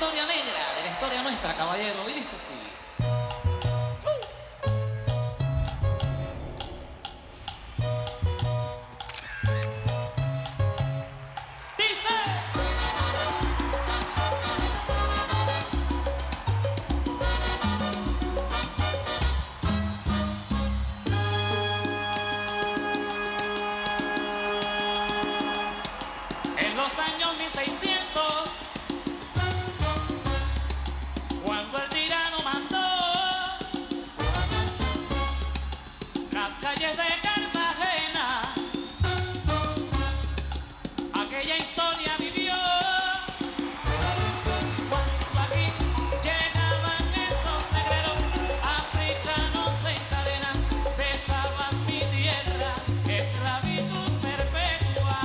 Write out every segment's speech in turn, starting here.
historia negra, de la historia nuestra, caballero. Y dice así. En los años 1600, cuando el tirano mandó las calles de Cartagena, aquella historia vivió. Cuando aquí llegaban esos negreros africanos en cadenas, besaban mi tierra, esclavitud perpetua.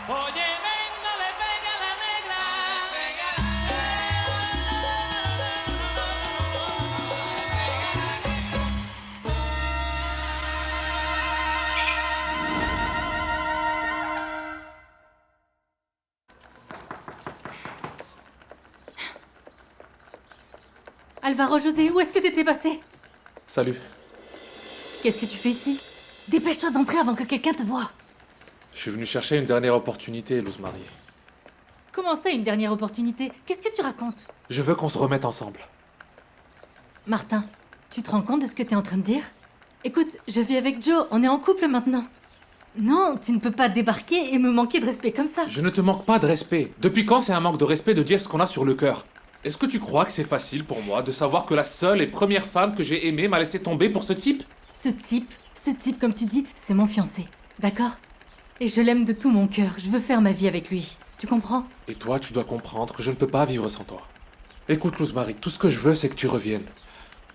Oye, venga, le pega la negra. Alvaro José, où est-ce que t'étais passé? Salut. Qu'est-ce que tu fais ici? Dépêche-toi d'entrer avant que quelqu'un te voie. Je suis venu chercher une dernière opportunité, Luz Marie. Comment ça, une dernière opportunité? Qu'est-ce que tu racontes? Je veux qu'on se remette ensemble. Martin, tu te rends compte de ce que t'es en train de dire? Écoute, je vis avec Joe, on est en couple maintenant. Non, tu ne peux pas débarquer et me manquer de respect comme ça. Je ne te manque pas de respect. Depuis quand c'est un manque de respect de dire ce qu'on a sur le cœur? Est-ce que tu crois que c'est facile pour moi de savoir que la seule et première femme que j'ai aimée m'a laissé tomber pour ce type? Ce type, comme tu dis, c'est mon fiancé, d'accord? Et je l'aime de tout mon cœur, je veux faire ma vie avec lui. Tu comprends? Et toi, tu dois comprendre que je ne peux pas vivre sans toi. Écoute, Luz Marie, tout ce que je veux, c'est que tu reviennes.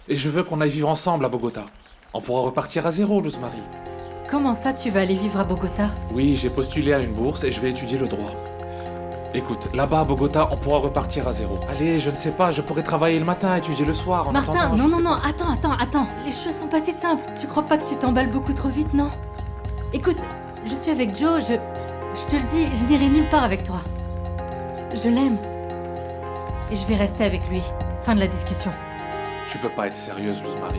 Et je veux qu'on aille vivre ensemble à Bogota. On pourra repartir à zéro, Luz Marie. Comment ça, tu vas aller vivre à Bogota? Oui, j'ai postulé à une bourse et je vais étudier le droit. Écoute, là-bas à Bogota, on pourra repartir à zéro. Allez, je ne sais pas, je pourrais travailler le matin, étudier le soir. En Martin, attendant, non, attends. Les choses sont pas si simples. Tu crois pas que tu t'emballes beaucoup trop vite, non? Écoute, je suis avec Joe, je te le dis, je n'irai nulle part avec toi. Je l'aime. Et je vais rester avec lui. Fin de la discussion. Tu peux pas être sérieuse, Luz Marie.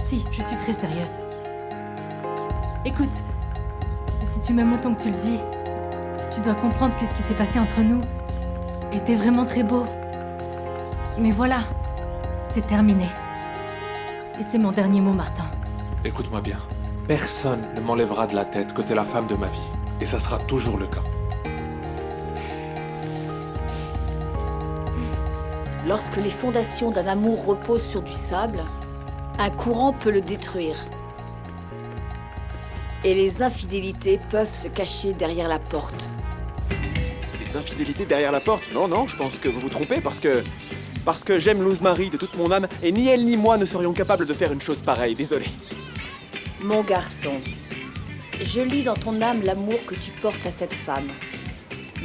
Si, je suis très sérieuse. Écoute, si tu m'aimes autant que tu le dis, tu dois comprendre que ce qui s'est passé entre nous était vraiment très beau. Mais voilà, c'est terminé. Et c'est mon dernier mot, Martin. Écoute-moi bien. Personne ne m'enlèvera de la tête que t'es la femme de ma vie. Et ça sera toujours le cas. Lorsque les fondations d'un amour reposent sur du sable, un courant peut le détruire. Et les infidélités peuvent se cacher derrière la porte. Des infidélités derrière la porte? Non, non, je pense que vous vous trompez parce que j'aime Luz Marie de toute mon âme et ni elle ni moi ne serions capables de faire une chose pareille, désolé. Mon garçon, je lis dans ton âme l'amour que tu portes à cette femme.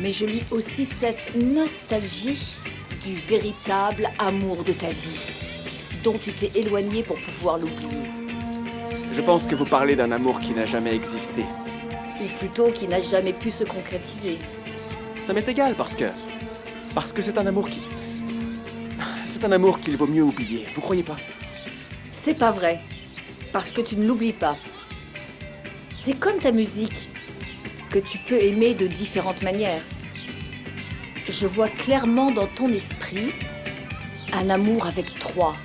Mais je lis aussi cette nostalgie du véritable amour de ta vie, dont tu t'es éloigné pour pouvoir l'oublier. Je pense que vous parlez d'un amour qui n'a jamais existé. Ou plutôt qui n'a jamais pu se concrétiser. Ça m'est égal parce que c'est un amour qui... C'est un amour qu'il vaut mieux oublier, vous croyez pas? C'est pas vrai, parce que tu ne l'oublies pas. C'est comme ta musique, que tu peux aimer de différentes manières. Je vois clairement dans ton esprit un amour avec 3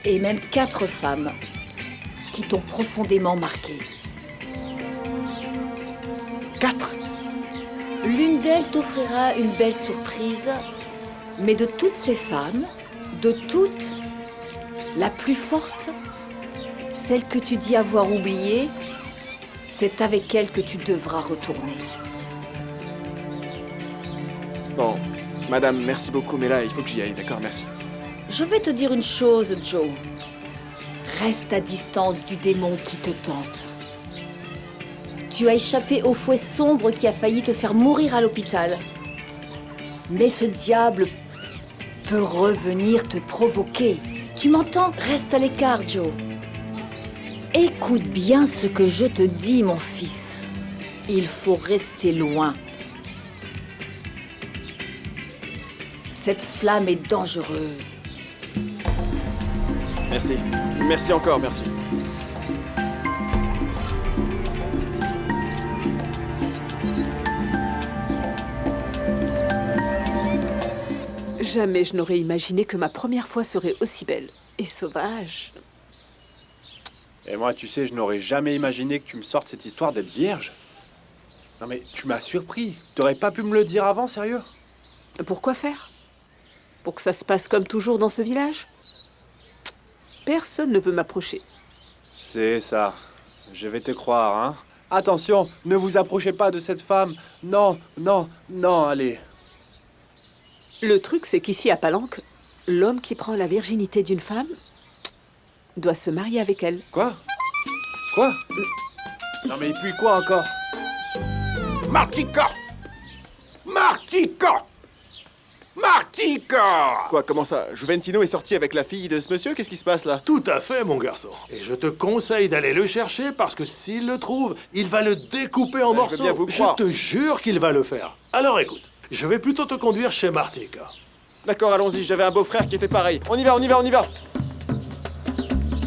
et même 4 femmes qui t'ont profondément marqué. 4? L'une d'elles t'offrira une belle surprise, mais de toutes ces femmes, de toutes, la plus forte, celle que tu dis avoir oubliée, c'est avec elle que tu devras retourner. Bon, madame, merci beaucoup, mais là, il faut que j'y aille, d'accord, merci. Je vais te dire une chose, Joe. Reste à distance du démon qui te tente. Tu as échappé au fouet sombre qui a failli te faire mourir à l'hôpital. Mais ce diable peut revenir te provoquer. Tu m'entends? Reste à l'écart, Joe. Écoute bien ce que je te dis, mon fils. Il faut rester loin. Cette flamme est dangereuse. Merci. Merci encore, merci. Jamais je n'aurais imaginé que ma première fois serait aussi belle et sauvage. Et moi, tu sais, je n'aurais jamais imaginé que tu me sortes cette histoire d'être vierge. Non mais, tu m'as surpris. T'aurais pas pu me le dire avant, sérieux? Pourquoi faire? Pour que ça se passe comme toujours dans ce village? Personne ne veut m'approcher. C'est ça. Je vais te croire, hein. Attention, ne vous approchez pas de cette femme. Non, non, non, allez. Le truc, c'est qu'ici à Palanque, l'homme qui prend la virginité d'une femme doit se marier avec elle. Quoi? Quoi? Non mais et puis quoi encore? Martika! Martika! Martika! Quoi, comment ça? Juventino est sorti avec la fille de ce monsieur? Qu'est-ce qui se passe là? Tout à fait, mon garçon. Et je te conseille d'aller le chercher parce que s'il le trouve, il va le découper en je veux morceaux. bien vous croire. Je te jure qu'il va le faire. Alors écoute, je vais plutôt te conduire chez Martika. D'accord, allons-y, j'avais un beau-frère qui était pareil. On y va, on y va, on y va!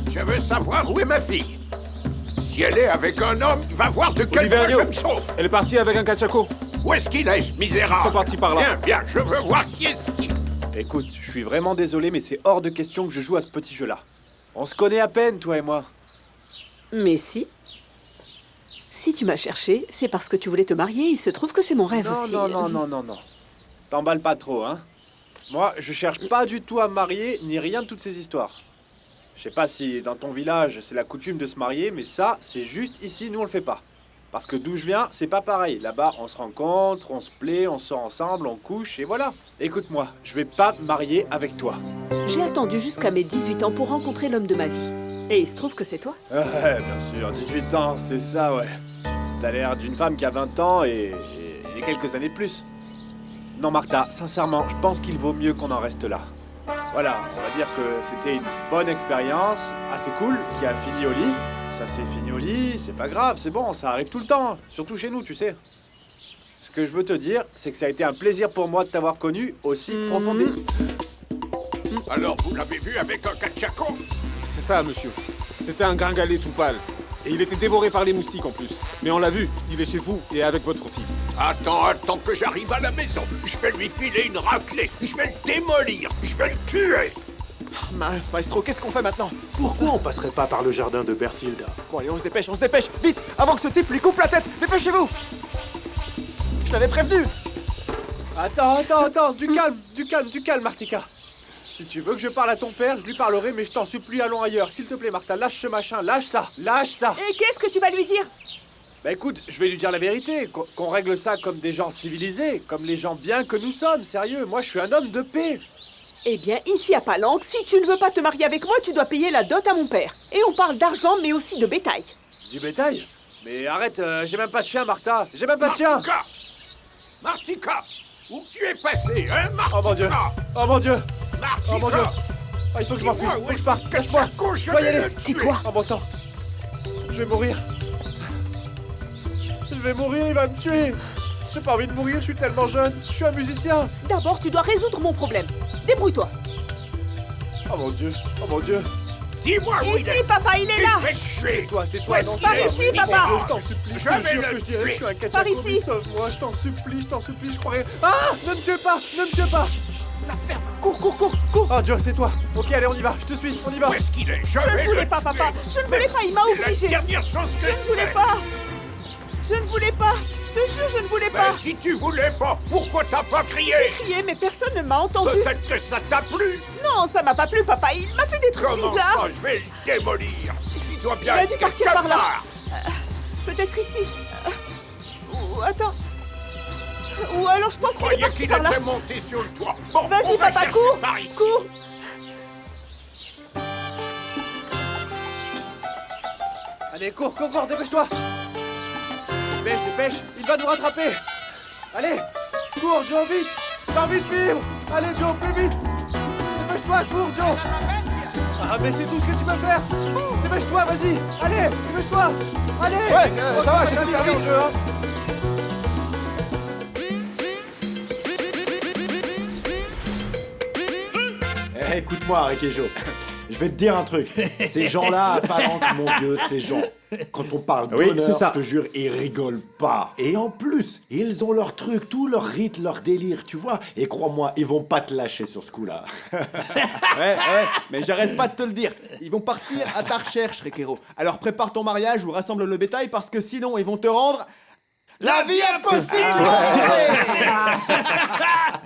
Je veux savoir où est ma fille. Si elle est avec un homme, va voir de quel point je me chauffe. Elle est partie avec un cachaco. Où est-ce qu'il est, ce misérable? Ils sont partis par là. Viens, viens, je veux voir qui est ce type. Écoute, je suis vraiment désolé, mais c'est hors de question que je joue à ce petit jeu-là. On se connaît à peine, toi et moi. Mais si. Si tu m'as cherché, c'est parce que tu voulais te marier. Il se trouve que c'est mon rêve Non, aussi. non, non, non, non, non. T'emballes pas trop, hein. Moi, je cherche pas du tout à me marier, ni rien de toutes ces histoires. Je sais pas si dans ton village, c'est la coutume de se marier, mais ça, c'est juste ici, nous on le fait pas. Parce que d'où je viens, c'est pas pareil. Là-bas, on se rencontre, on se plaît, on sort ensemble, on couche, et voilà. Écoute-moi, je vais pas me marier avec toi. J'ai attendu jusqu'à mes 18 ans pour rencontrer l'homme de ma vie. Et il se trouve que c'est toi. Ouais, bien sûr, 18 ans, c'est ça, ouais. T'as l'air d'une femme qui a 20 ans et quelques années de plus. Non, Martha, sincèrement, je pense qu'il vaut mieux qu'on en reste là. Voilà, on va dire que c'était une bonne expérience, assez cool, qui a fini au lit. Ça s'est fini au lit, c'est pas grave, c'est bon, ça arrive tout le temps, surtout chez nous, tu sais. Ce que je veux te dire, c'est que ça a été un plaisir pour moi de t'avoir connu aussi profondément. Alors, vous l'avez vu avec un cachaco? C'est ça, monsieur. C'était un gringalet tout pâle. Et il était dévoré par les moustiques en plus. Mais on l'a vu, il est chez vous et avec votre fille. Attends que j'arrive à la maison. Je vais lui filer une raclée. Je vais le démolir. Je vais le tuer. Mince, maestro, qu'est-ce qu'on fait maintenant? Pourquoi on passerait pas par le jardin de Berthilda? Bon, allez, on se dépêche, vite, avant que ce type lui coupe la tête, dépêchez-vous! Je l'avais prévenu! Attends, du calme, Martika. Si tu veux que je parle à ton père, je lui parlerai, mais je t'en supplie, allons ailleurs. S'il te plaît, Martha, lâche ce machin, lâche ça! Et qu'est-ce que tu vas lui dire? Bah écoute, je vais lui dire la vérité, qu'on règle ça comme des gens civilisés, comme les gens bien que nous sommes, sérieux, moi je suis un homme de paix. Eh bien, ici à Palanque, si tu ne veux pas te marier avec moi, tu dois payer la dot à mon père. Et on parle d'argent, mais aussi de bétail. Du bétail? Mais arrête, j'ai même pas de chien, Martha, j'ai même pas de chien! Martika! Où tu es passé, hein, Martika? Oh mon Dieu! Oh mon Dieu! Martika! Oh mon Dieu! Ah, il faut que je m'enfuis, faut que je parte, cache-moi! Je dois y aller. C'est toi. Oh bon sang! Je vais mourir! Je vais mourir, il va me tuer! J'ai pas envie de mourir, je suis tellement jeune! Je suis un musicien! D'abord, tu dois résoudre mon problème. Débrouille-toi. Oh mon Dieu! Oh mon Dieu! Dis-moi où il est! Ici, papa, il est là. Je vais te tuer! Tais-toi, non, Par c'est ici, pas- papa. Oh mon Dieu, je t'en supplie, je Je te vais jure le que je dirais que je suis un tuer. Par catchako, ici. sauve-moi, je t'en supplie, je croirais... Ah! Ne me tuez pas! Ne me tuez pas! Cours. Oh Dieu, c'est toi! Ok, allez, on y va, je te suis, on y va! Où est-ce qu'il est? Je ne voulais pas, papa. Je ne voulais pas, il m'a obligé. C'est la dernière chose que Je ne voulais pas. Je ne voulais pas. Je te jure, je ne voulais pas. Mais si tu voulais pas, pourquoi t'as pas crié? J'ai crié, mais personne ne m'a entendu. Peut-être que ça t'a plu. Non, ça m'a pas plu, papa. Il m'a fait des trucs Comment bizarres. ça, je vais le démolir? Il doit bien Il a être dû partir quelque par là. part. Peut-être ici. Ou attends. Ou alors je pense Je qu'il est croyais parti qu'il par là. était monté sur le toit. Bon, Vas-y, on va papa, chercher cours. par ici. Cours. Allez, cours, dépêche-toi! Dépêche, il va nous rattraper! Allez, cours, Joe, vite! J'ai envie de vivre! Allez, Joe, plus vite! Dépêche-toi, cours, Joe! Ah, mais c'est tout ce que tu peux faire. Dépêche-toi, vas-y. Allez, dépêche-toi. Allez. Ouais, ça va, je sais faire faire le jeu, hein. Écoute-moi, Rekejo. Je vais te dire un truc. Ces gens-là, à Palanque, mon Dieu, ces gens, quand on parle Oui, d'honneur, c'est ça. je te jure, ils rigolent pas. Et en plus, ils ont leur truc, tout leur rite, leur délire, tu vois. Et crois-moi, ils vont pas te lâcher sur ce coup-là. Ouais, mais j'arrête pas de te le dire. Ils vont partir à ta recherche, Requero. Alors prépare ton mariage ou rassemble le bétail parce que sinon ils vont te rendre la vie impossible.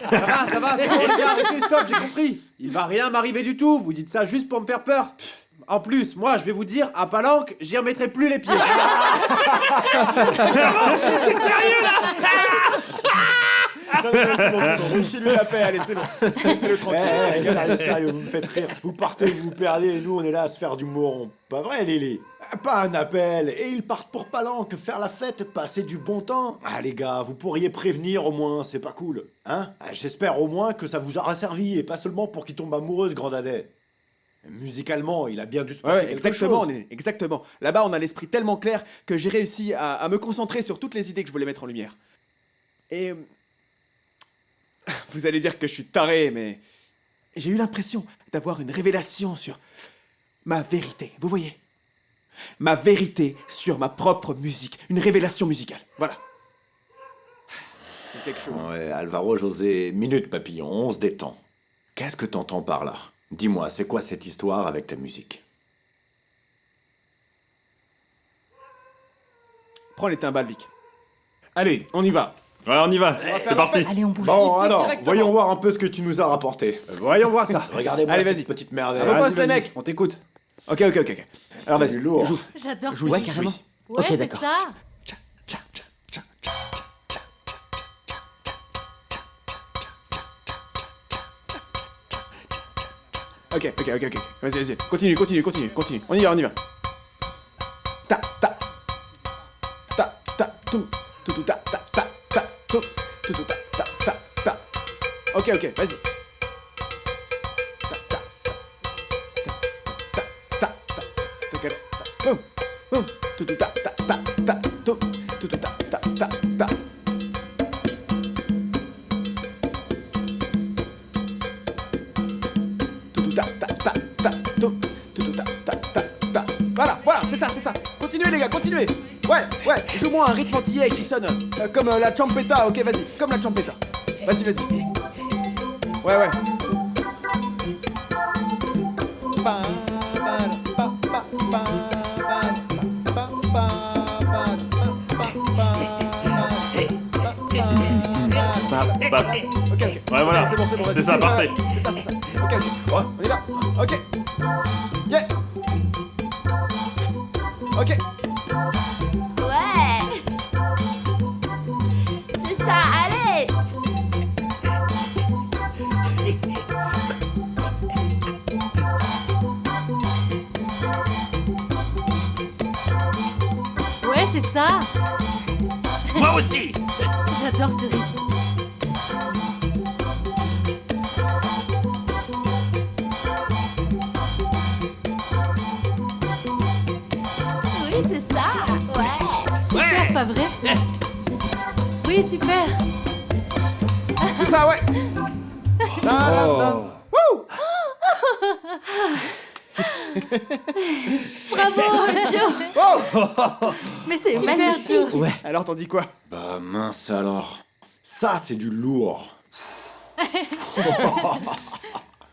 Ça va, c'est bon, les gars, arrêtez, stop, j'ai compris. Il va rien m'arriver du tout, vous dites ça juste pour me faire peur. En plus, moi, je vais vous dire, à Palanque, j'y remettrai plus les pieds. C'est bon. Chez lui la paix, allez, c'est bon. Laissez-le tranquille. Sérieux, vous me faites rire. Vous partez, vous perdez, et nous, on est là à se faire du moron. Pas vrai, Lily? Pas un appel. Et ils partent pour Palanque, faire la fête, passer du bon temps. Ah, les gars, vous pourriez prévenir au moins, c'est pas cool. Hein? J'espère au moins que ça vous aura servi, et pas seulement pour qu'il tombe amoureux, ce grand dadais. Musicalement, il a bien dû se passer Ouais, quelque exactement, chose. Néné, exactement. Là-bas, on a l'esprit tellement clair que j'ai réussi à me concentrer sur toutes les idées que je voulais mettre en lumière. Et... Vous allez dire que je suis taré, mais... J'ai eu l'impression d'avoir une révélation sur ma vérité, vous voyez? Ma vérité sur ma propre musique. Une révélation musicale, voilà. C'est quelque chose. Ouais, Alvaro José, minute papillon, on se détend. Qu'est-ce que t'entends par là? Dis-moi, c'est quoi cette histoire avec ta musique? Prends les timbales, Vic. Allez, on y va. Ouais, on y va. C'est parti. Allez, on bouge. Bon, alors, directement. voyons voir un peu ce que tu nous as rapporté. Voyons voir ça. Regardez-moi Allez, cette vas-y. petite merveille. À vos postes, les Vas-y, mecs. on t'écoute. Ok. Alors C'est vas-y, lourd. joue. J'adore Joue ça. ici, joue ici. Ouais, c'est ça. Ok. Vas-y. Continue. On y va. Ta, tout, ta, tout, ta. Ok, vas-y. Boum, tout, ta, tout, ta. Voilà, c'est ça. Continuez les gars, continuez. Ouais, joue-moi un rythme antillais qui sonne comme la champeta, ok, vas-y, comme la champeta. Vas-y. Ouais. Ok. Ouais, voilà. C'est bon, vas-y. C'est ça, parfait. C'est ça. Ok. On y va. Ok. Yeah. Ok. Ouais. C'est ça, allez. Ouais, c'est ça. Moi aussi. J'adore ce rythme. Oui, c'est ça. Ouais. Super, pas vrai? Oui, super. C'est ça, ouais. Bravo, Joe. Oh. Mais c'est Super, magnifique. Joe. Alors t'en dis quoi? Bah mince alors. Ça, c'est du lourd.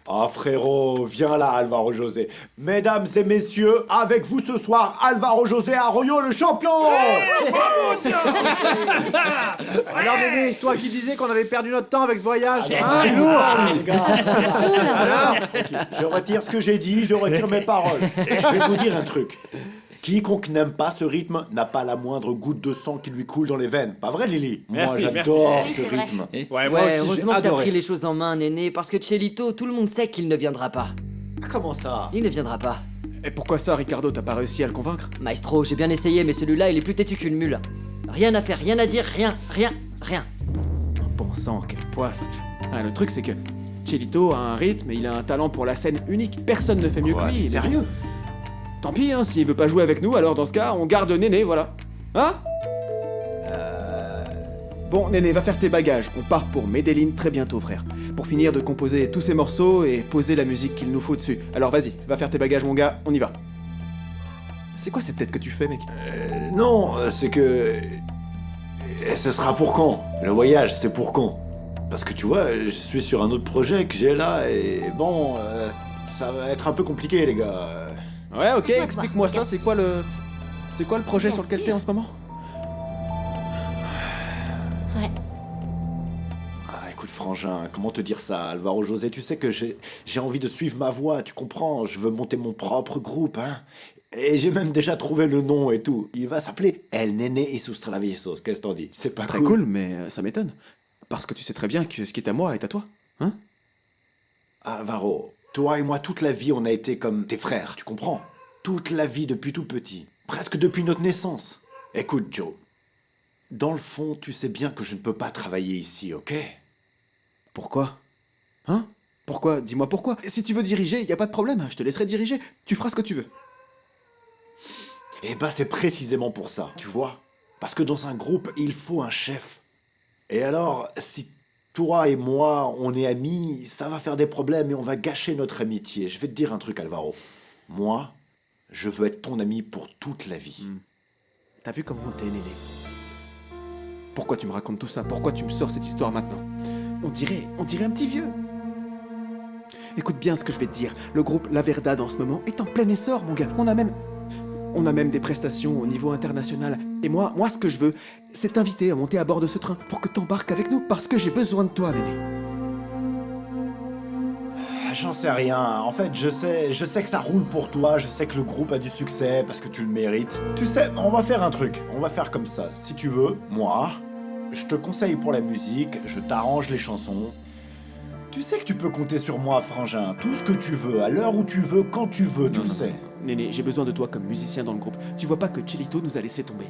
Ah frérot, viens là Alvaro José. Mesdames et messieurs, avec vous ce soir, Alvaro José Arroyo, le champion. Alors, Néné, toi qui disais qu'on avait perdu notre temps avec ce voyage, C'est hein, lourd, les gars. alors Je retire ce que j'ai dit, je retire mes paroles. Et je vais vous dire un truc. Quiconque n'aime pas ce rythme n'a pas la moindre goutte de sang qui lui coule dans les veines. Pas vrai, Lily? Moi, Merci, j'adore merci. ce Oui, c'est vrai. rythme. Ouais, moi Ouais, aussi, j'ai heureusement que t'as adoré. pris les choses en main, Néné, parce que Chelito, tout le monde sait qu'il ne viendra pas. Ah, comment ça? Il ne viendra pas. Et pourquoi ça, Ricardo? T'as pas réussi à le convaincre? Maestro, j'ai bien essayé, mais celui-là, il est plus têtu qu'une mule. Rien à faire, rien à dire, rien. Bon sang, quelle poisse. Ah, le truc, c'est que Chelito a un rythme et il a un talent pour la scène unique. Personne ne fait mieux Quoi, que lui. sérieux? Tant pis, hein, s'il veut pas jouer avec nous, alors dans ce cas, on garde Néné, voilà. Hein? Bon, Néné, va faire tes bagages. On part pour Medellin très bientôt, frère. Pour finir de composer tous ces morceaux et poser la musique qu'il nous faut dessus. Alors vas-y, va faire tes bagages, mon gars, on y va. C'est quoi cette tête que tu fais, mec? Non, c'est que... Ce sera pour quand? Le voyage, c'est pour quand? Parce que tu vois, je suis sur un autre projet que j'ai là, et bon... ça va être un peu compliqué, les gars. Ouais, ok, explique-moi ça, c'est quoi le... C'est quoi le projet sur lequel t'es en ce moment? Ouais. Ah, écoute, frangin, comment te dire ça, Alvaro José? Tu sais que j'ai envie de suivre ma voie, tu comprends? Je veux monter mon propre groupe, hein? Et j'ai même déjà trouvé le nom et tout. Il va s'appeler El Nene y sus Traviesos. Qu'est-ce que t'en dis? C'est pas Très cool, mais ça m'étonne. Parce que tu sais très bien que ce qui est à moi est à toi, hein? Alvaro, toi et moi, toute la vie, on a été comme tes frères, tu comprends? Toute la vie depuis tout petit. Presque depuis notre naissance. Écoute, Joe. Dans le fond, tu sais bien que je ne peux pas travailler ici, ok? Pourquoi? Hein? Pourquoi? Dis-moi pourquoi. Si tu veux diriger, y a pas de problème, je te laisserai diriger. Tu feras ce que tu veux. Eh ben, c'est précisément pour ça, tu vois? Parce que dans un groupe, il faut un chef. Et alors, si toi et moi, on est amis, ça va faire des problèmes et on va gâcher notre amitié. Je vais te dire un truc, Alvaro. Moi, je veux être ton ami pour toute la vie. T'as vu comment t'es, Néné? Pourquoi tu me racontes tout ça? Pourquoi tu me sors cette histoire maintenant? On dirait un petit vieux. Écoute bien ce que je vais te dire. Le groupe La Verdad en ce moment est en plein essor, mon gars. On a même des prestations au niveau international. Et moi, ce que je veux, c'est t'inviter à monter à bord de ce train pour que t'embarques avec nous, parce que j'ai besoin de toi, Néné. J'en sais rien. En fait, je sais que ça roule pour toi. Je sais que le groupe a du succès parce que tu le mérites. Tu sais, on va faire un truc. On va faire comme ça. Si tu veux, moi, je te conseille pour la musique, je t'arrange les chansons. Tu sais que tu peux compter sur moi, frangin. Tout ce que tu veux, à l'heure où tu veux, quand tu veux, tu le sais. Néné, j'ai besoin de toi comme musicien dans le groupe. Tu vois pas que Chelito nous a laissé tomber?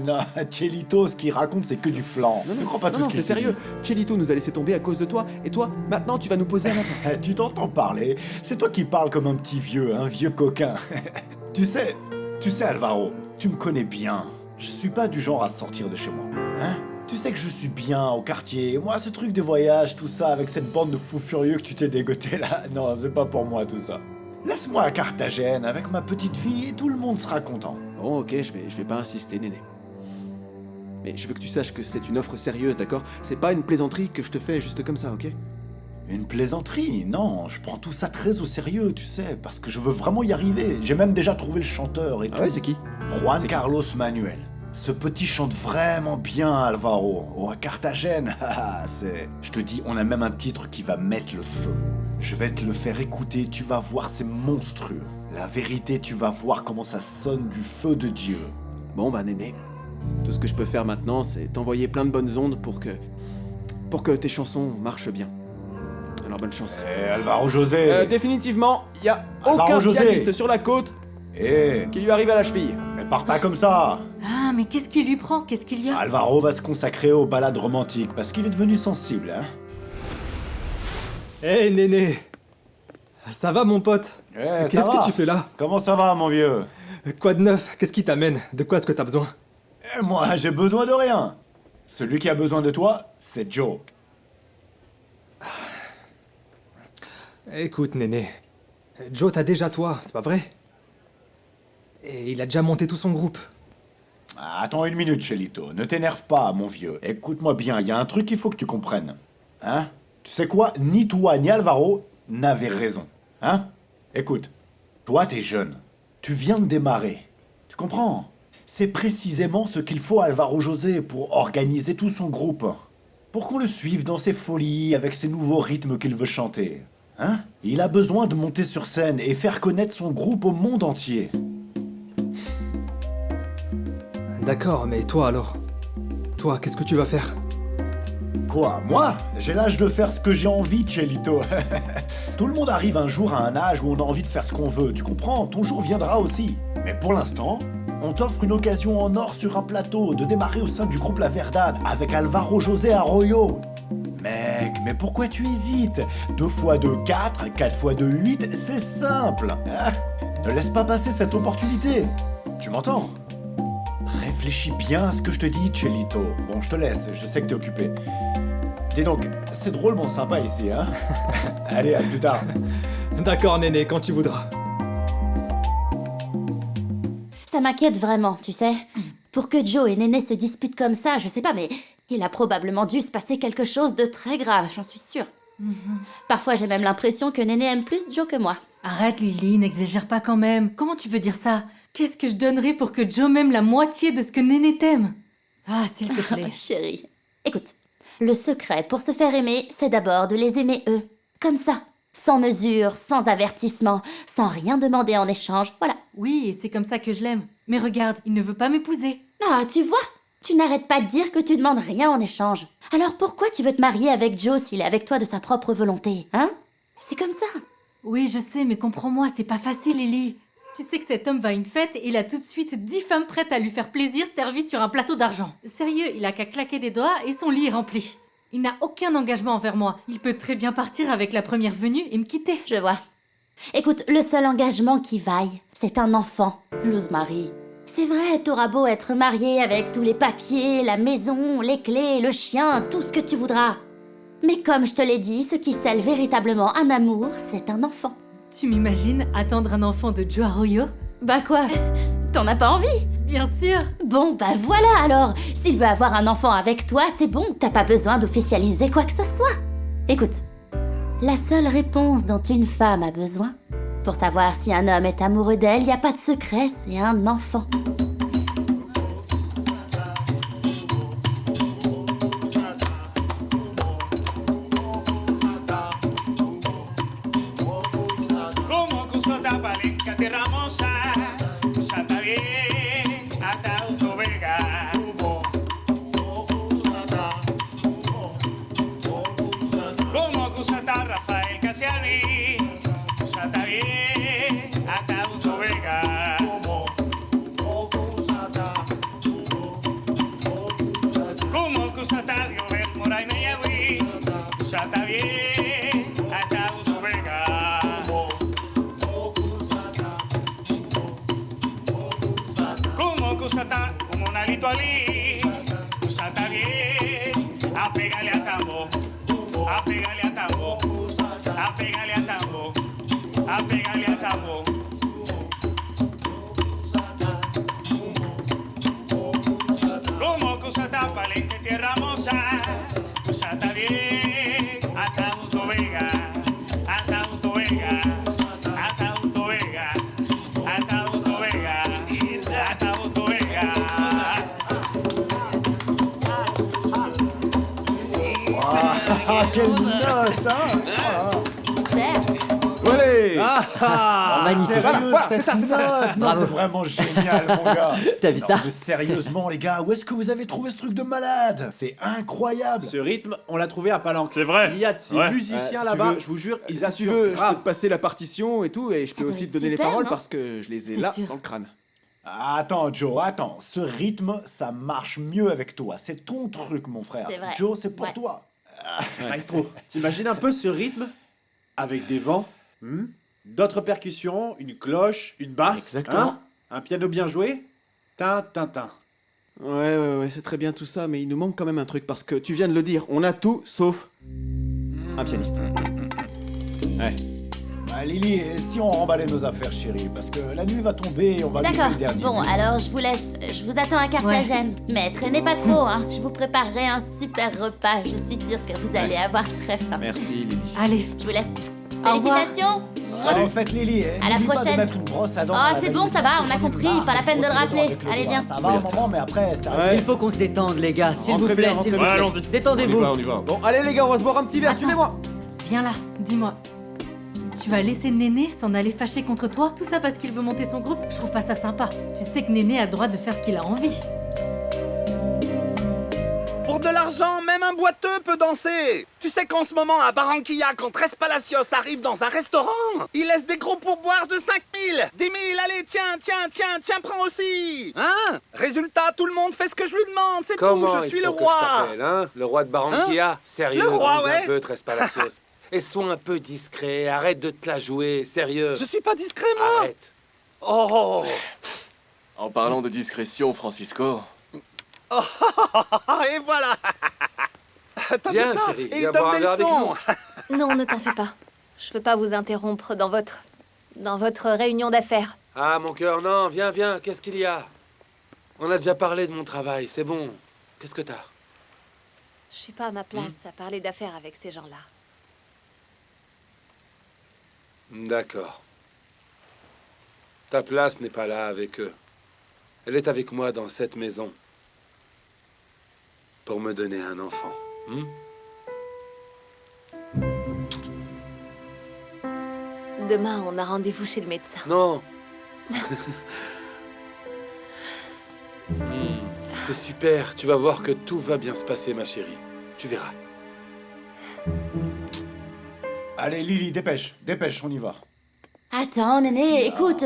Non, Chelito, ce qu'il raconte, c'est que du flan. Ne crois pas tout ce qu'il c'est sérieux. Chelito nous a laissé tomber à cause de toi. Et toi, maintenant, tu vas nous poser un lapin. Tu t'entends parler? C'est toi qui parles comme un petit vieux, un vieux coquin. Tu sais, Alvaro, tu me connais bien. Je suis pas du genre à sortir de chez moi. Hein? Tu sais que je suis bien au quartier. Moi, ce truc de voyage, tout ça, avec cette bande de fous furieux que tu t'es dégoté là, non, c'est pas pour moi tout ça. Laisse-moi à Carthagène avec ma petite fille et tout le monde sera content. Bon, ok, je vais pas insister, Néné. Mais je veux que tu saches que c'est une offre sérieuse, d'accord? C'est pas une plaisanterie que je te fais juste comme ça, ok? Une plaisanterie? Non, je prends tout ça très au sérieux, tu sais, parce que je veux vraiment y arriver. J'ai même déjà trouvé le chanteur et tout. Ah ouais, c'est qui? Juan Carlos Manuel. Ce petit chante vraiment bien, Alvaro. Oh, à Carthagène, c'est... Je te dis, on a même un titre qui va mettre le feu. Je vais te le faire écouter, tu vas voir, c'est monstrueux. La vérité, tu vas voir comment ça sonne du feu de Dieu. Bon bah, Néné, tout ce que je peux faire maintenant, c'est t'envoyer plein de bonnes ondes pour que tes chansons marchent bien. Alors bonne chance. Alvaro José. Définitivement, y a Alvaro aucun José. pianiste sur la côte qui lui arrive à la cheville. Mais pars pas comme ça. Ah, mais qu'est-ce qui lui prend? Qu'est-ce qu'il y a? Alvaro va se consacrer aux balades romantiques parce qu'il est devenu sensible, hein. Hé, Néné. Ça va, mon pote? Qu'est-ce que tu fais là? Comment ça va, mon vieux? Quoi de neuf? Qu'est-ce qui t'amène? De quoi est-ce que t'as besoin? Moi, j'ai besoin de rien. Celui qui a besoin de toi, c'est Joe. Écoute, Néné. Joe t'as déjà toi, c'est pas vrai? Et il a déjà monté tout son groupe. Attends une minute, Chelito. Ne t'énerve pas, mon vieux. Écoute-moi bien, il y a un truc qu'il faut que tu comprennes. Hein? Tu sais quoi? Ni toi, ni Alvaro n'avaient raison. Hein? Écoute, toi, t'es jeune. Tu viens de démarrer. Tu comprends? C'est précisément ce qu'il faut à Alvaro José pour organiser tout son groupe. Pour qu'on le suive dans ses folies, avec ses nouveaux rythmes qu'il veut chanter. Hein? Il a besoin de monter sur scène et faire connaître son groupe au monde entier. D'accord, mais toi alors? Toi, qu'est-ce que tu vas faire? Quoi? Moi? J'ai l'âge de faire ce que j'ai envie, Chelito. Tout le monde arrive un jour à un âge où on a envie de faire ce qu'on veut, tu comprends? Ton jour viendra aussi. Mais pour l'instant, on t'offre une occasion en or sur un plateau de démarrer au sein du groupe La Verdad avec Alvaro José Arroyo. Mec, mec, mais pourquoi tu hésites? 2 fois 2, 4, 4 fois 2, 8, c'est simple. Hein? Ne laisse pas passer cette opportunité. Tu m'entends? Réfléchis bien à ce que je te dis, Chelito. Bon, je te laisse, je sais que t'es occupé. Dis donc, c'est drôlement sympa ici, hein? Allez, à plus tard. D'accord, Néné, quand tu voudras. Ça m'inquiète vraiment, tu sais. Pour que Joe et Néné se disputent comme ça, je sais pas, mais il a probablement dû se passer quelque chose de très grave, j'en suis sûre. Parfois, j'ai même l'impression que Néné aime plus Joe que moi. Arrête Lily, n'exagère pas quand même. Comment tu peux dire ça? Qu'est-ce que je donnerais pour que Joe m'aime la moitié de ce que Néné t'aime? Ah, s'il te plaît. Chérie, écoute, le secret pour se faire aimer, c'est d'abord de les aimer eux. Comme ça, sans mesure, sans avertissement, sans rien demander en échange, voilà. Oui, et c'est comme ça que je l'aime. Mais regarde, il ne veut pas m'épouser. Ah, tu vois, tu n'arrêtes pas de dire que tu demandes rien en échange. Alors pourquoi tu veux te marier avec Joe s'il est avec toi de sa propre volonté, hein? C'est comme ça. Oui, je sais, mais comprends-moi, c'est pas facile, Lily. Tu sais que cet homme va à une fête et il a tout de suite 10 femmes prêtes à lui faire plaisir servies sur un plateau d'argent. Sérieux, il a qu'à claquer des doigts et son lit est rempli. Il n'a aucun engagement envers moi. Il peut très bien partir avec la première venue et me quitter. Je vois. Écoute, le seul engagement qui vaille, c'est un enfant, Luz Marie. C'est vrai, t'auras beau être mariée avec tous les papiers, la maison, les clés, le chien, tout ce que tu voudras. Mais comme je te l'ai dit, ce qui scelle véritablement un amour, c'est un enfant. Tu m'imagines attendre un enfant de Joe Arroyo? Bah quoi? T'en as pas envie? Bien sûr. Bon, bah voilà alors. S'il veut avoir un enfant avec toi, c'est bon, t'as pas besoin d'officialiser quoi que ce soit. Écoute, la seule réponse dont une femme a besoin, pour savoir si un homme est amoureux d'elle, y a pas de secret, c'est un enfant. Como cosota palenca tierra hermosa, sata bien, hasta Uso Vega. Como cosata Rafael Casiani, sata bien, hasta Uso Vega. Como cosata Diobel Moray Meyawi, sata bien, hasta Uso Vega. Como cosata, como un alito alí, cosata bien, a pegarle a tambo, a pegarle a tambo, a pegarle a tambo, a pegarle a tambo. Como cosata palenque tierra hermosa, cosata bien, hasta Uso Vega, hasta Uso Vega, hasta Uso Vega, hasta Uso Vega, hasta Uso Vega. Ah, quelle note, hein? Super. Allez! Magnifique. Sérieux, Voilà, cette c'est ça. note? Non, Bravo. c'est vraiment génial, mon gars. T'as vu Non, ça? mais sérieusement, les gars, où est-ce que vous avez trouvé ce truc de malade? C'est incroyable. Ce rythme, on l'a trouvé à Palanque. C'est vrai. Il y a de ces Ouais. musiciens Si tu là-bas, veux, je vous jure, ils Si tu assurent veux, je peux grave. te passer la partition et tout, et je peux doit aussi être te donner les super, paroles non? parce que je les ai C'est là, sûr. dans le crâne. Attends, Joe, attends. Ce rythme, ça marche mieux avec toi. C'est ton truc, mon frère. C'est vrai. Joe, c'est pour Ouais. toi. Maestro, t'imagines un peu ce rythme avec des vents, d'autres percussions, une cloche, une basse, Exactement. hein, un piano bien joué, tin. Ouais, c'est très bien tout ça, mais il nous manque quand même un truc parce que tu viens de le dire, on a tout sauf un pianiste. Ouais. Bah, Lily, et si on remballait nos affaires, chérie? Parce que la nuit va tomber et on va vivre D'accord. le dernier. Bon, alors je vous laisse. Je vous attends à Carthagène. Mais traînez pas trop, hein. Je vous préparerai un super repas. Je suis sûre que vous allez avoir très faim. Merci Lily. Allez, Je vous laisse. Au revoir. Félicitations. En fait, Lily, À la n'oublie pas de prochaine. mettre une brosse à dents Oh, dans la c'est valise, bon, ça parce va, que on a j'en ai compris, marre pas la peine de le brosser les dents rappeler. avec le Allez, doigt. viens. Ça va un moment, mais après, ça Ouais. Il faut qu'on se détende, les gars, s'il vous Rentrez plaît, bien, s'il vous rentrez plaît. bien. allons-y. Détendez-vous. On y va. Bon, allez les gars, on va se boire un petit verre, Attends. suivez-moi. viens là, dis-moi. Tu vas laisser Néné s'en aller fâché contre toi? Tout ça parce qu'il veut monter son groupe? Je trouve pas ça sympa. Tu sais que Néné a le droit de faire ce qu'il a envie. Pour de l'argent, même un boiteux peut danser. Tu sais qu'en ce moment, à Barranquilla, quand Tres Palacios arrive dans un restaurant, il laisse des gros pourboires de 5 000, 10 000, allez, tiens, prends aussi. Hein? Résultat, tout le monde fait ce que je lui demande, c'est tout, je suis le roi. Hein, le roi de Barranquilla. Sérieux, Le roi, grandis ouais. un peu, Tres Palacios. Et sois un peu discret, arrête de te la jouer, sérieux. Je suis pas discret, moi. Arrête. Oh. En parlant de discrétion, Francisco... Et voilà. T'as vu Viens, ça? chérie, Et il viens donne boire un des verre avec leçons. Non, ne t'en fais pas. Je veux pas vous interrompre dans votre réunion d'affaires. Ah, mon cœur, non, viens, qu'est-ce qu'il y a? On a déjà parlé de mon travail, c'est bon. Qu'est-ce que t'as? Je suis pas à ma place à parler d'affaires avec ces gens-là. D'accord. Ta place n'est pas là avec eux. Elle est avec moi dans cette maison. Pour me donner un enfant. Demain, on a rendez-vous chez le médecin. Non. C'est super. Tu vas voir que tout va bien se passer, ma chérie. Tu verras. Allez, Lily, dépêche, on y va. Attends, Néné, écoute.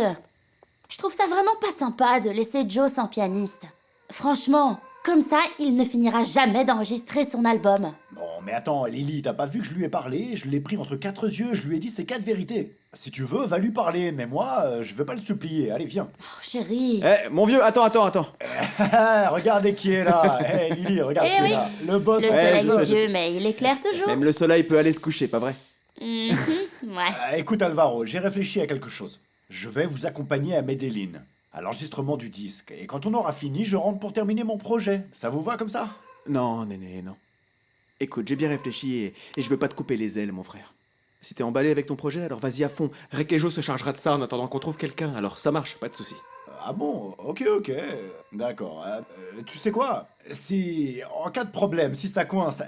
Je trouve ça vraiment pas sympa de laisser Joe sans pianiste. Franchement, comme ça, il ne finira jamais d'enregistrer son album. Bon, mais attends, Lily, t'as pas vu que je lui ai parlé? Je l'ai pris entre 4 yeux, je lui ai dit ses 4 vérités. Si tu veux, va lui parler, mais moi, je vais pas le supplier. Allez, viens. Oh, chérie. Eh, mon vieux, attends. Regardez qui est là. Eh, Lily, regarde qui est là. Le boss. Le soleil est vieux, mais il éclaire toujours. Même le soleil peut aller se coucher, pas vrai? Ouais. Écoute, Alvaro, j'ai réfléchi à quelque chose. Je vais vous accompagner à Medellín, à l'enregistrement du disque. Et quand on aura fini, je rentre pour terminer mon projet. Ça vous va comme ça? Non, Néné, non. Écoute, j'ai bien réfléchi et je veux pas te couper les ailes, mon frère. Si t'es emballé avec ton projet, alors vas-y à fond. Requejo se chargera de ça en attendant qu'on trouve quelqu'un, alors ça marche, pas de souci. Ah bon? Ok. D'accord. Tu sais quoi? Si, en cas de problème, si ça coince,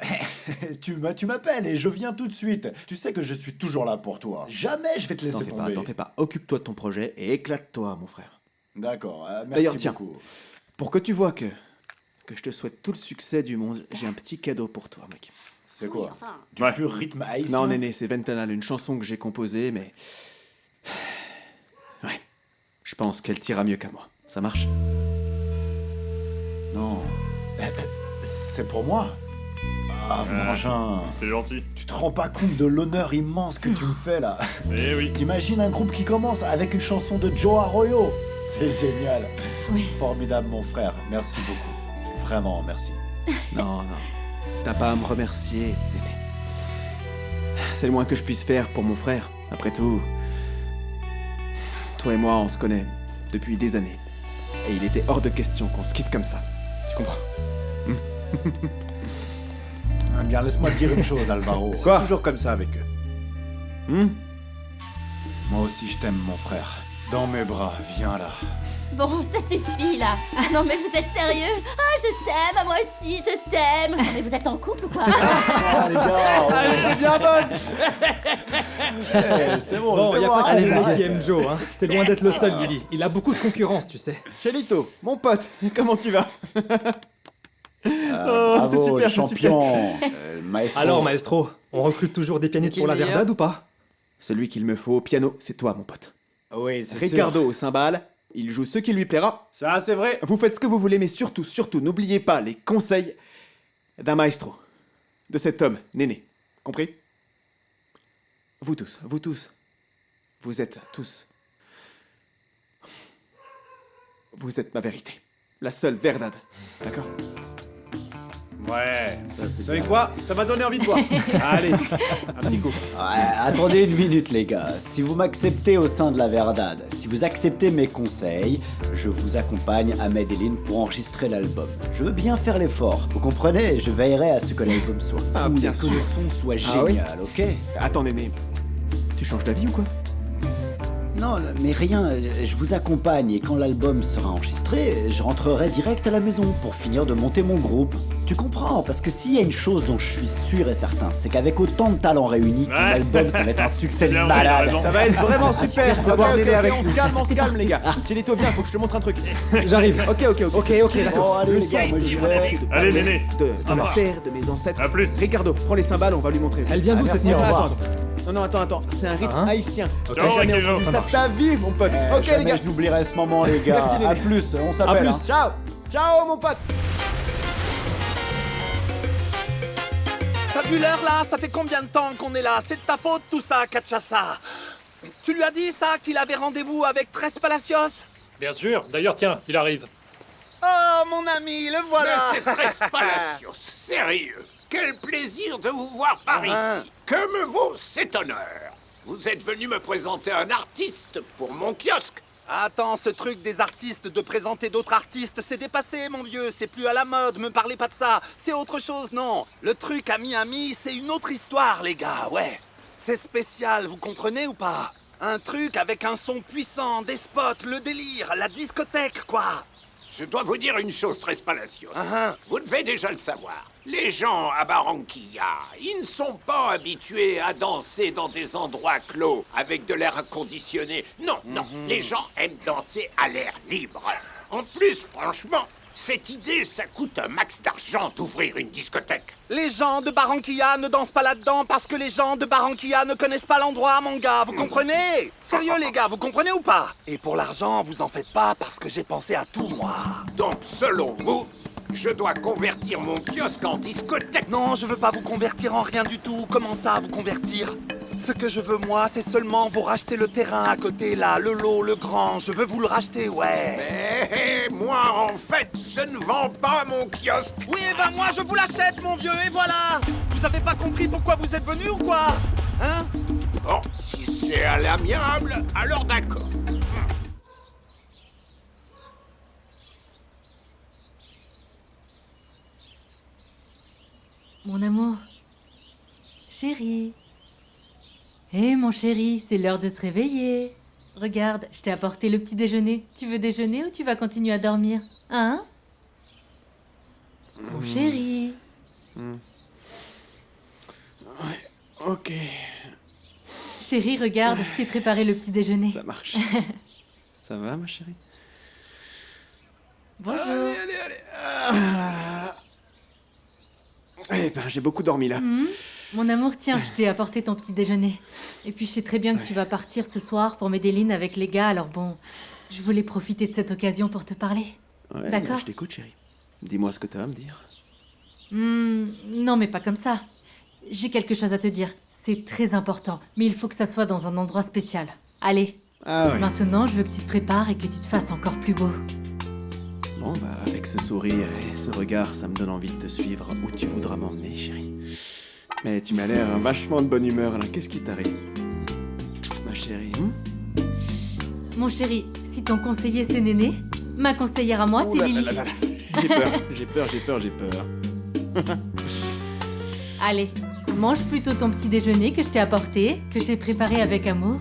tu m'appelles et je viens tout de suite. Tu sais que je suis toujours là pour toi. Jamais je vais te laisser tomber. T'en fais pas. Occupe-toi de ton projet et éclate-toi, mon frère. D'accord, merci D'ailleurs, tiens, beaucoup. pour que tu vois que je te souhaite tout le succès du monde, j'ai un petit cadeau pour toi, mec. C'est quoi? Du pur rythme haïtien? Non, Néné, c'est Ventanal, une chanson que j'ai composée, mais... Ouais, je pense qu'elle t'ira mieux qu'à moi. Ça marche? Non. C'est pour moi? Ah, frangin. C'est gentil. Tu te rends pas compte de l'honneur immense que tu me fais, là? Eh oui. T'imagines un groupe qui commence avec une chanson de Joe Arroyo? C'est génial. Oui. Formidable, mon frère. Merci beaucoup. Vraiment, merci. Non. T'as pas à me remercier, Néné. C'est le moins que je puisse faire pour mon frère. Après tout, toi et moi, on se connaît depuis des années. Et il était hors de question qu'on se quitte comme ça. Tu comprends? Ah bien, laisse-moi te dire une chose, Alvaro. C'est toujours comme ça avec eux. Moi aussi, je t'aime, mon frère. Dans mes bras, viens là. Bon, ça suffit là. Ah non, mais vous êtes sérieux? Ah, je t'aime, moi aussi, je t'aime. Non, mais vous êtes en couple ou quoi? Ah, les gars, Elle était bien bonne. C'est bon, Bon, c'est y a bon. pas que Lily Allez, qui aime Joe, hein. C'est loin d'être le seul, Lily. Il a beaucoup de concurrence, tu sais. Chelito, mon pote, comment tu vas? bravo, c'est super, le champion. Maestro. Alors, maestro, on recrute toujours des pianistes qui pour la le meilleur? Verdade ou pas? Celui qu'il me faut au piano, c'est toi, mon pote. Oui, c'est Ricardo au cymbale, il joue ce qui lui plaira. Ça, c'est vrai. Vous faites ce que vous voulez, mais surtout, n'oubliez pas les conseils d'un maestro. De cet homme, Néné. Compris? Vous tous. Vous êtes tous. Vous êtes ma vérité. La seule verdade. D'accord? Ouais, vous savez quoi? Ça m'a donné envie de boire. Allez, un petit coup. Ouais, attendez une minute les gars, si vous m'acceptez au sein de la Verdade, si vous acceptez mes conseils, je vous accompagne à Medellín pour enregistrer l'album. Je veux bien faire l'effort, vous comprenez? Je veillerai à ce que l'album soit cool, bien que sûr. le son soit Ah oui? génial, ok? Attends, Néné. Tu changes d'avis ou quoi? Non, mais rien, je vous accompagne et quand l'album sera enregistré, je rentrerai direct à la maison pour finir de monter mon groupe. Tu comprends? Parce que s'il y a une chose dont je suis sûr et certain, c'est qu'avec autant de talents réunis, ton album, ça va être un succès de malade. Ça va être vraiment super. Ok, Avoir Néné avec on nous. se calme, les gars. Chelito, viens, faut que je te montre un truc. J'arrive. Ok, Ok, d'accord. Bon, allez, les gars, moi j'y vais. Allez, Néné. De ma terre, de mes ancêtres. À plus. Ricardo, prends les cymbales, on va lui montrer. Elle vient d'où Merci, cette on va mise? attendre. Non, attends, c'est un rythme Hein haïtien. Ok. T'as jamais Ciao, entendu ça ça de ta vie, mon pote. Ok, les Jamais gars. je n'oublierai ce moment, les gars. Merci, À Néné. plus, on À s'appelle. plus. hein. Ciao. Ciao, mon pote. T'as vu l'heure là? Ça fait combien de temps qu'on est là? C'est de ta faute tout ça, Cachaça. Tu lui as dit ça, qu'il avait rendez-vous avec Tres Palacios? Bien sûr. D'ailleurs, tiens, il arrive. Oh, mon ami, le voilà. Mais c'est Tres Palacios, sérieux. Quel plaisir de vous voir par ici. Que me vaut cet honneur? Vous êtes venu me présenter un artiste pour mon kiosque. Attends, ce truc des artistes, de présenter d'autres artistes, c'est dépassé, mon vieux. C'est plus à la mode, me parlez pas de ça. C'est autre chose, non. Le truc à Miami, c'est une autre histoire, les gars, ouais. C'est spécial, vous comprenez ou pas? Un truc avec un son puissant, des spots, le délire, la discothèque, quoi. Je dois vous dire une chose, Tres Palacios. Vous devez déjà le savoir. Les gens à Barranquilla, ils ne sont pas habitués à danser dans des endroits clos avec de l'air conditionné. Non, les gens aiment danser à l'air libre. En plus, franchement, cette idée, ça coûte un max d'argent d'ouvrir une discothèque. Les gens de Barranquilla ne dansent pas là-dedans parce que les gens de Barranquilla ne connaissent pas l'endroit, mon gars, vous comprenez? Sérieux, les gars, vous comprenez ou pas? Et pour l'argent, vous en faites pas parce que j'ai pensé à tout, moi. Donc, selon vous, je dois convertir mon kiosque en discothèque? Non, je veux pas vous convertir en rien du tout. Comment ça, vous convertir? Ce que je veux, moi, c'est seulement vous racheter le terrain à côté, là, le lot, le grand. Je veux vous le racheter, ouais. Mais moi, en fait, je ne vends pas mon kiosque. Oui, eh ben moi, je vous l'achète, mon vieux, et voilà. Vous avez pas compris pourquoi vous êtes venu ou quoi? Hein? Bon, si c'est à l'amiable, alors d'accord. Mon amour. Chéri. Hé, mon chéri, c'est l'heure de se réveiller. Regarde, je t'ai apporté le petit déjeuner. Tu veux déjeuner ou tu vas continuer à dormir? Hein? Mon chéri. Ouais, ok. Chéri, regarde, je t'ai préparé le petit déjeuner. Ça marche. Ça va, ma chérie? Bonjour. Allez. Eh ben, j'ai beaucoup dormi là. Mon amour, tiens, je t'ai apporté ton petit déjeuner. Et puis je sais très bien que tu vas partir ce soir pour Medellin avec les gars, alors bon, je voulais profiter de cette occasion pour te parler. Ouais, D'accord? mais je t'écoute, chérie. Dis-moi ce que t'as à me dire. Non, mais pas comme ça. J'ai quelque chose à te dire. C'est très important, mais il faut que ça soit dans un endroit spécial. Allez. Ah ouais. Maintenant, je veux que tu te prépares et que tu te fasses encore plus beau. Bon, bah, avec ce sourire et ce regard, ça me donne envie de te suivre où tu voudras m'emmener, chérie. Mais tu m'as l'air vachement de bonne humeur, là. Qu'est-ce qui t'arrive? Ma chérie, Mon chéri, si ton conseiller c'est Néné, ma conseillère à moi Oh c'est là Lily. là là là. J'ai peur. Allez, mange plutôt ton petit déjeuner que je t'ai apporté, que j'ai préparé avec amour.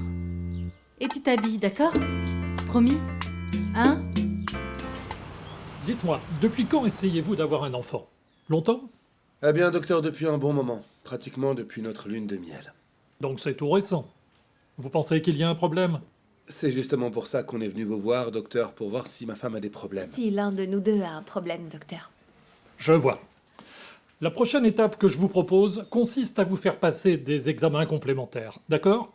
Et tu t'habilles, d'accord? Promis? Hein? Dites-moi, depuis quand essayez-vous d'avoir un enfant? Longtemps? Eh bien, docteur, depuis un bon moment. Pratiquement depuis notre lune de miel. Donc c'est tout récent. Vous pensez qu'il y a un problème? C'est justement pour ça qu'on est venu vous voir, docteur, pour voir si ma femme a des problèmes. Si l'un de nous deux a un problème, docteur. Je vois. La prochaine étape que je vous propose consiste à vous faire passer des examens complémentaires, d'accord?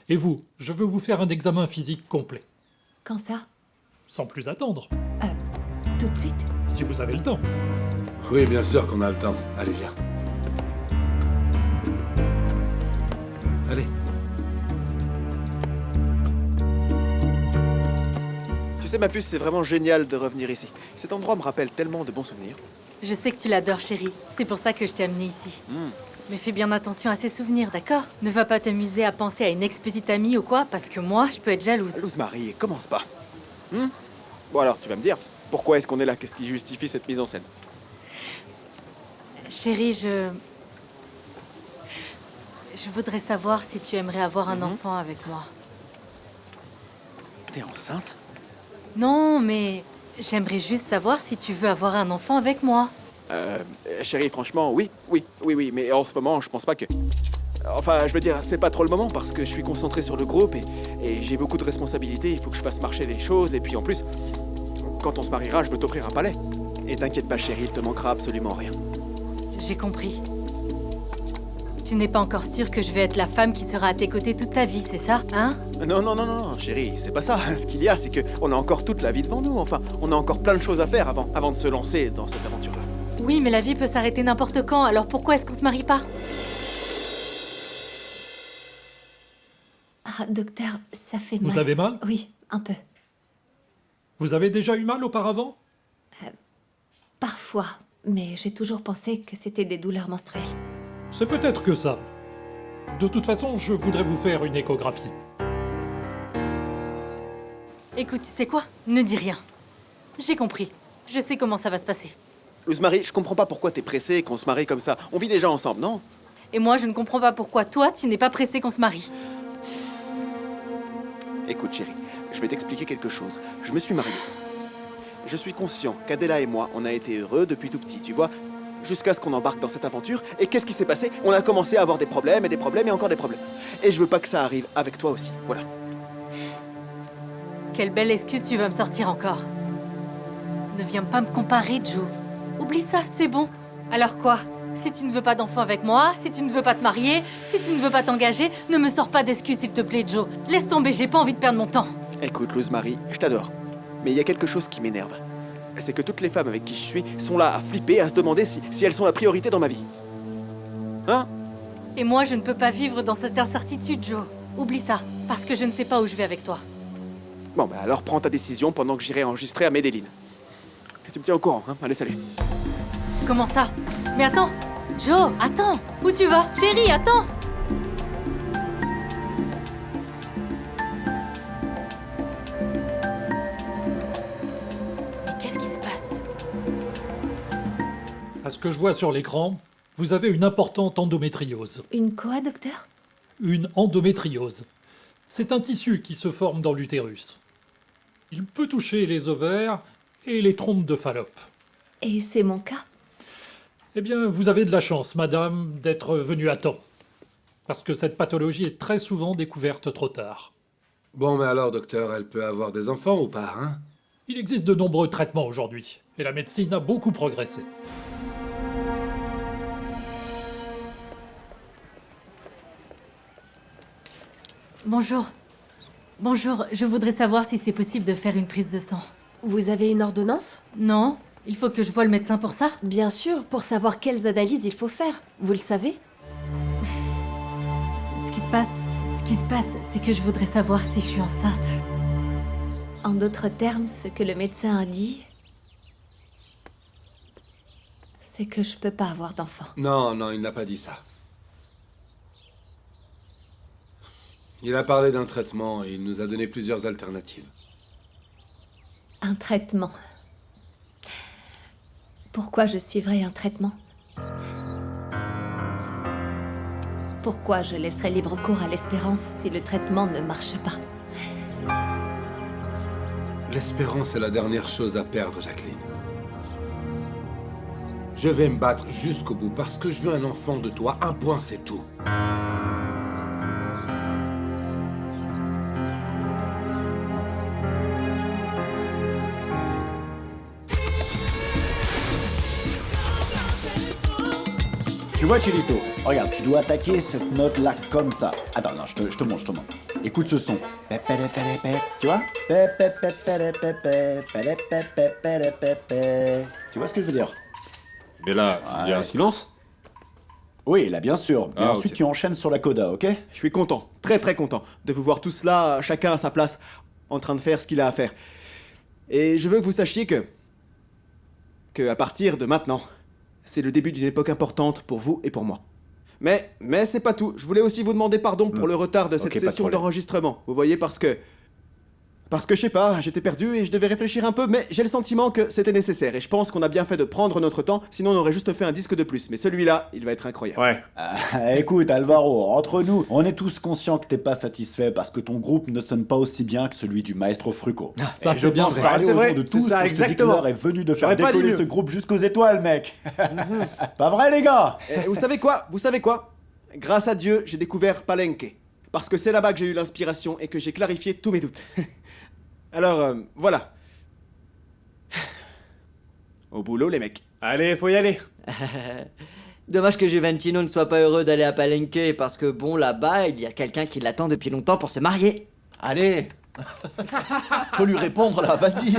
Et vous, je veux vous faire un examen physique complet. Quand ça? Sans plus attendre, Tout de suite? si vous avez le temps. Oui, bien sûr qu'on a le temps. Allez, viens. Allez. Tu sais, ma puce, c'est vraiment génial de revenir ici. Cet endroit me rappelle tellement de bons souvenirs. Je sais que tu l'adores, chérie. C'est pour ça que je t'ai amené ici. Mais fais bien attention à ces souvenirs, d'accord? Ne va pas t'amuser à penser à une ex-petite amie ou quoi, parce que moi, je peux être jalouse. Marie, commence pas. Bon alors, tu vas me dire, pourquoi est-ce qu'on est là? Qu'est-ce qui justifie cette mise en scène? Chérie, je voudrais savoir si tu aimerais avoir un enfant avec moi. T'es enceinte? Non, mais j'aimerais juste savoir si tu veux avoir un enfant avec moi. Chérie, franchement, oui, mais en ce moment, je pense pas que... Enfin, je veux dire, c'est pas trop le moment parce que je suis concentré sur le groupe et j'ai beaucoup de responsabilités, il faut que je fasse marcher les choses et puis en plus, quand on se mariera, je veux t'offrir un palais. Et t'inquiète pas, chérie, il te manquera absolument rien. J'ai compris. Tu n'es pas encore sûr que je vais être la femme qui sera à tes côtés toute ta vie, c'est ça, hein? Non, chérie, c'est pas ça. Ce qu'il y a, c'est que on a encore toute la vie devant nous. Enfin, on a encore plein de choses à faire avant de se lancer dans cette aventure-là. Oui, mais la vie peut s'arrêter n'importe quand, alors pourquoi est-ce qu'on se marie pas? Ah, docteur, ça fait mal. Vous avez mal? Oui, un peu. Vous avez déjà eu mal auparavant? Parfois, mais j'ai toujours pensé que c'était des douleurs menstruelles. C'est peut-être que ça. De toute façon, je voudrais vous faire une échographie. Écoute, tu sais quoi? Ne dis rien. J'ai compris. Je sais comment ça va se passer. Luz Marie, je comprends pas pourquoi t'es pressée qu'on se marie comme ça. On vit déjà ensemble, non? Et moi, je ne comprends pas pourquoi toi, tu n'es pas pressé qu'on se marie. Écoute, chérie, je vais t'expliquer quelque chose. Je me suis marié. Je suis conscient qu'Adela et moi, on a été heureux depuis tout petit, tu vois? Jusqu'à ce qu'on embarque dans cette aventure. Et qu'est-ce qui s'est passé? On a commencé à avoir des problèmes et encore des problèmes. Et je veux pas que ça arrive avec toi aussi, voilà. Quelle belle excuse tu vas me sortir encore. Ne viens pas me comparer, Joe. Oublie ça, c'est bon. Alors quoi? Si tu ne veux pas d'enfant avec moi, si tu ne veux pas te marier, si tu ne veux pas t'engager, ne me sors pas d'excuses, s'il te plaît, Joe. Laisse tomber, j'ai pas envie de perdre mon temps. Écoute, Luz Marie, je t'adore. Mais il y a quelque chose qui m'énerve. C'est que toutes les femmes avec qui je suis sont là à flipper, à se demander si elles sont la priorité dans ma vie. Hein? Et moi, je ne peux pas vivre dans cette incertitude, Joe. Oublie ça, parce que je ne sais pas où je vais avec toi. Bon, bah alors prends ta décision pendant que j'irai enregistrer à Medellin. Et tu me tiens au courant, hein? Allez, salut. Comment ça? Mais attends! Joe, attends! Où tu vas? Chérie, attends! Mais qu'est-ce qui se passe? À ce que je vois sur l'écran, vous avez une importante endométriose. Une quoi, docteur? Une endométriose. C'est un tissu qui se forme dans l'utérus. Il peut toucher les ovaires et les trompes de Fallope. Et c'est mon cas? Eh bien, vous avez de la chance, madame, d'être venue à temps. Parce que cette pathologie est très souvent découverte trop tard. Bon, mais alors, docteur, elle peut avoir des enfants ou pas, hein? Il existe de nombreux traitements aujourd'hui, et la médecine a beaucoup progressé. Bonjour. Bonjour, je voudrais savoir si c'est possible de faire une prise de sang. Vous avez une ordonnance? Non, il faut que je voie le médecin pour ça? Bien sûr, pour savoir quelles analyses il faut faire. Vous le savez? Ce qui se passe, c'est que je voudrais savoir si je suis enceinte. En d'autres termes, ce que le médecin a dit, c'est que je peux pas avoir d'enfant. Non, il n'a pas dit ça. Il a parlé d'un traitement et il nous a donné plusieurs alternatives. Un traitement. Pourquoi je suivrais un traitement? Pourquoi je laisserais libre cours à l'espérance si le traitement ne marche pas? L'espérance est la dernière chose à perdre, Jacqueline. Je vais me battre jusqu'au bout parce que je veux un enfant de toi. Un point, c'est tout. Tu vois, Chilito, regarde, tu dois attaquer cette note-là comme ça. Attends, non, je te montre. Écoute ce son. Tu vois? Tu vois ce que je veux dire? Mais là, il y a un silence? Oui, là, bien sûr. Mais Ah, ensuite, ok. tu enchaînes sur la coda, ok? Je suis content, très très content, de vous voir tous là, chacun à sa place, en train de faire ce qu'il a à faire. Et je veux que vous sachiez que à partir de maintenant, c'est le début d'une époque importante pour vous et pour moi. Mais c'est pas tout. Je voulais aussi vous demander pardon pour le retard de cette Ok, pas de session problème. d'enregistrement. Vous voyez, parce que je sais pas, j'étais perdu et je devais réfléchir un peu, mais j'ai le sentiment que c'était nécessaire. Et je pense qu'on a bien fait de prendre notre temps, sinon on aurait juste fait un disque de plus. Mais celui-là, il va être incroyable. Ouais. Écoute, Alvaro, entre nous, on est tous conscients que t'es pas satisfait parce que ton groupe ne sonne pas aussi bien que celui du maestro Fruco. ça, Et c'est je bien pense vrai. parler Ouais, c'est autour vrai, de c'est tous ça, pour que je te dis que exactement. l'heure est venue de faire J'aurais pas dit décoller mieux. ce groupe jusqu'aux étoiles, mec. Pas vrai, les gars? Et vous savez quoi? Grâce à Dieu, j'ai découvert Palenque. Parce que c'est là-bas que j'ai eu l'inspiration et que j'ai clarifié tous mes doutes. Alors, voilà. Au boulot, les mecs. Allez, faut y aller. Dommage que Juventino ne soit pas heureux d'aller à Palenque parce que bon, là-bas, il y a quelqu'un qui l'attend depuis longtemps pour se marier. Allez. Faut lui répondre là, vas-y.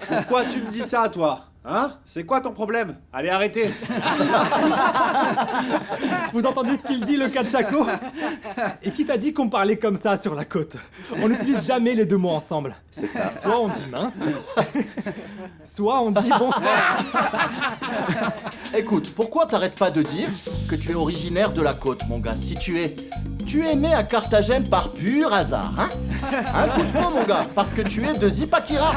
Pourquoi tu me dis ça, toi? Hein? C'est quoi ton problème? Allez, arrêtez. Vous entendez ce qu'il dit, le Cachaco? Et qui t'a dit qu'on parlait comme ça sur la côte? On n'utilise jamais les deux mots ensemble. C'est ça. Soit on dit mince, soit on dit bonsoir. Écoute, pourquoi t'arrêtes pas de dire que tu es originaire de la côte, mon gars? Si tu es né à Carthagène par pur hasard, hein? Un coup de peau, mon gars, parce que tu es de Zipaquira.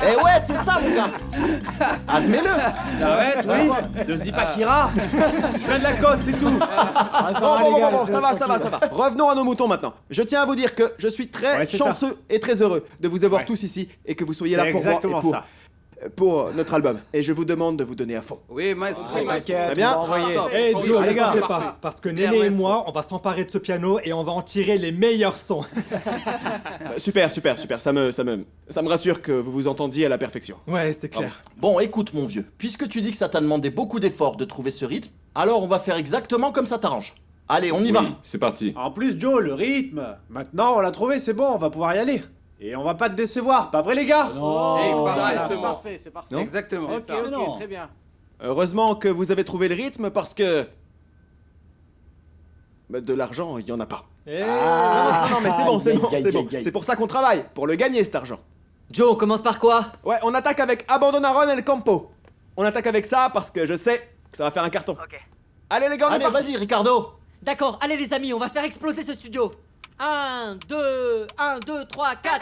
Eh ouais, c'est ça, mon gars. Admets-le. Arrête, oui, de Zipaquira. Je viens de la côte, c'est tout. Bon, ça va. Revenons à nos moutons maintenant. Je tiens à vous dire que je suis très chanceux et très heureux de vous avoir tous ici et que vous soyez là pour moi et pour notre album. Et je vous demande de vous donner à fond. Oui, maestro. Très bien. Eh Joe, les gars, pas, parce que Néné et moi, on va s'emparer de ce piano et on va en tirer les meilleurs sons. Super. Ça me rassure que vous vous entendiez à la perfection. Ouais, c'est clair. Bon, écoute, mon vieux, puisque tu dis que ça t'a demandé beaucoup d'efforts de trouver ce rythme, alors on va faire exactement comme ça t'arrange. Allez, on y va. C'est parti. En plus, Joe, le rythme. Maintenant, on l'a trouvé, c'est bon, on va pouvoir y aller. Et on va pas te décevoir, pas vrai, les gars? C'est parfait. Non. Exactement. Ok, très bien. Heureusement que vous avez trouvé le rythme parce que... de l'argent, il y en a pas. Non, mais c'est bon. C'est pour ça qu'on travaille, pour le gagner cet argent. Joe, on commence par quoi? Ouais, on attaque avec Abandonaron El Campo. On attaque avec ça parce que je sais que ça va faire un carton. Ok. Allez les gars, allez, vas-y, Ricardo. D'accord, allez les amis, on va faire exploser ce studio. 1, 2, 3, 4.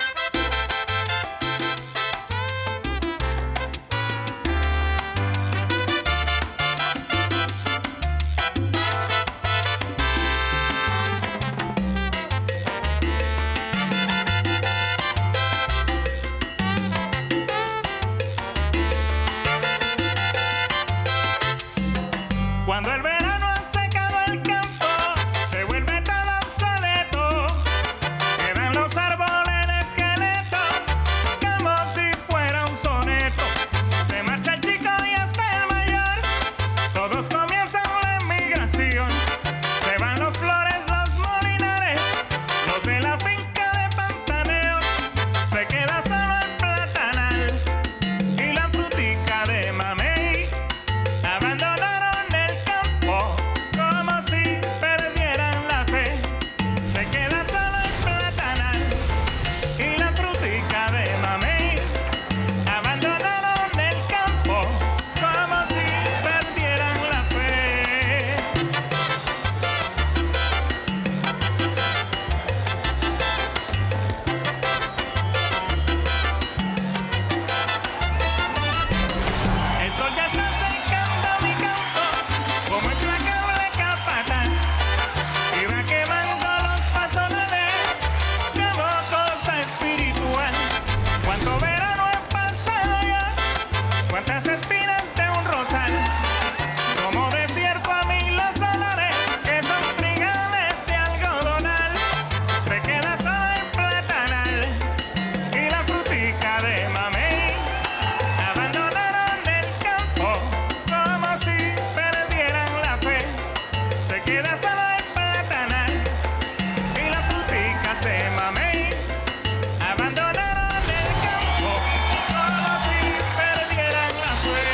Cuando el verano ha secado el campo, se vuelve todo obsoleto. Quedan los árboles de esqueleto, como si fuera un soneto. Se marcha el chico y hasta el mayor, todos comienzan la emigración. Se van los flores, los molinares, los de la finca de Pantaneo. Se queda solo el platanal y la frutica de mamey. Abandonaron el campo como si perdieran la fe. Se queda solo el platanal y la frutica de mamey. Abandonaron el campo como si perdieran la fe. El sol ya está secando mi campo como implacable capataz y va quemando los pasones como cosa espiritual. Cuánto verano ha pasado ya, cuántas espinas de un rosal, como desierto a mí los olores que son trigales de algodonal. Se queda solo el platanal y la frutica de mamey. Abandonaron el campo como si perdieran la fe. Se queda solo el platanal y las fruticas de mamey. Abandonaron el campo como si perdieran la fe.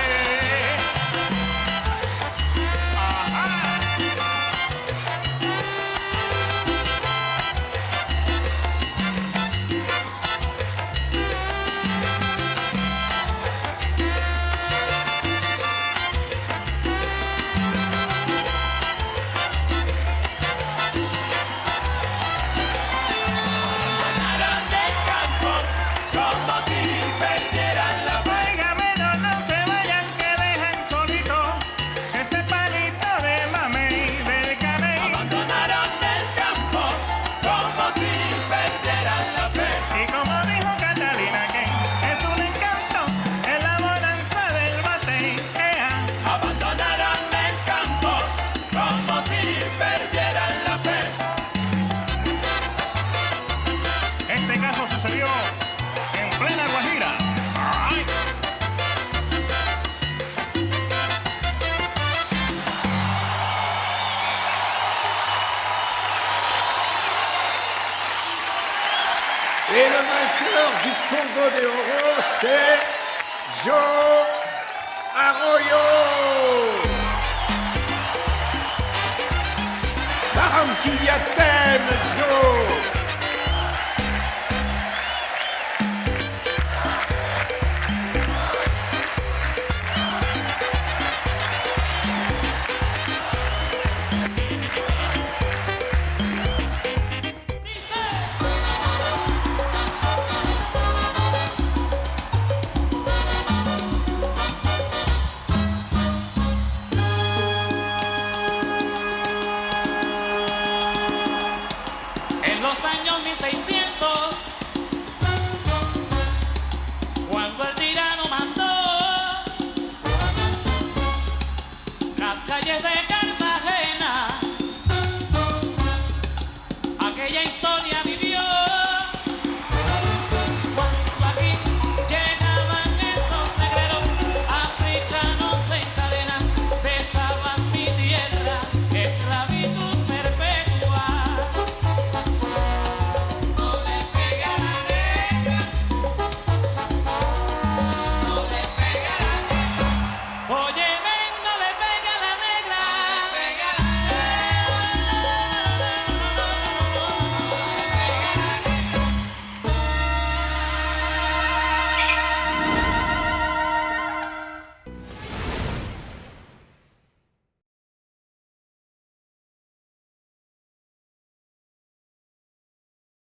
Abandonaron el campo como si perdieran la fe. Óigame, no se vayan que dejan solito ese palito de mamey del caney. Abandonaron el campo como si perdieran la fe. Y como dijo Catalina que es un encanto en la bonanza del batey. Abandonaron el campo como si perdieran la fe. Este caso sucedió en plena Guajira. ¡Ay! Et le vainqueur du Congo de Oro, c'est Joe Arroyo. Barranquilla t'aime, Joe.